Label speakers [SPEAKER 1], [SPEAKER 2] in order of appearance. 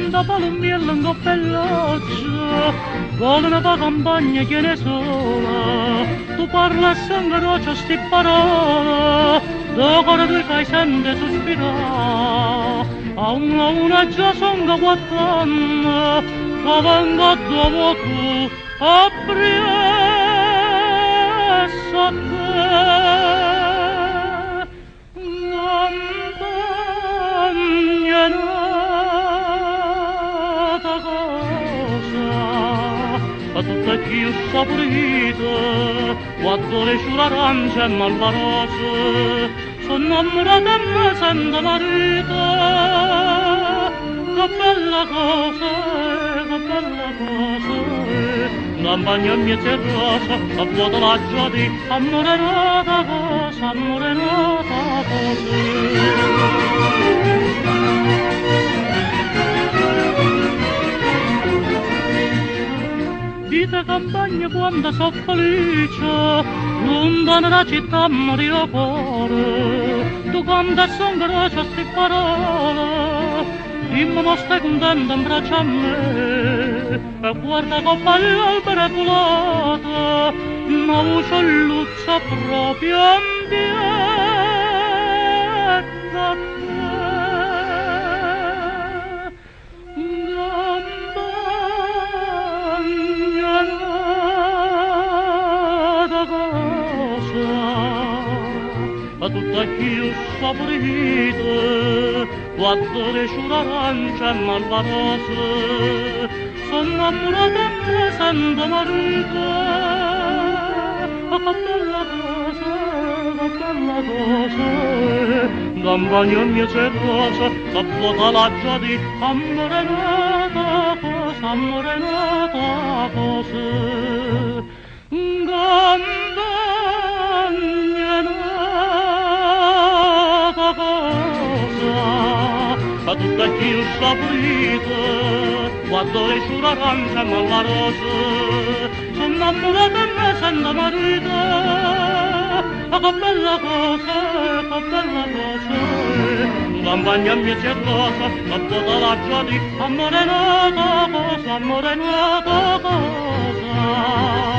[SPEAKER 1] da palombiello in coppellaccio, vuole una campagna che ne sola, tu parla sempre roccia sti parole, da cuore tu fai sempre sospirare, a una già sono 4 anni, che vengo dopo tu, a presso a te, campagna nata cosa, a tutte più saporite, quando le sciurarance e malvarose, sono innamorata e mi sento marito, che bella cosa, che bella cosa, campagna mia rosa, a vuota la gioia, amore nata cosa, amore nata cosa. Dite campagna quando so felice, lontana da città morirò cuore, tu quando son grossa sti parole, dimmi ma stai contenta in braccio a me, e guarda che bello albero volato, una voce luzza proprio ambietta a te. A tutta più saporite, quando le sciurarance e malvarose, sono innamorata e mi sento marito. Che bella cosa, che bella cosa, campagna mia rosa, che vuota la gioia, amore nata cosa, amore nata cosa. Campagna nata cosa, a tutta più saporite, quando le sciurarance e malvarose, sono innamorata e mi sento marito. Che bella cosa, che bella cosa, campagna mia rosa, che vuota la gioia, amore nata cosa, amore nata cosa.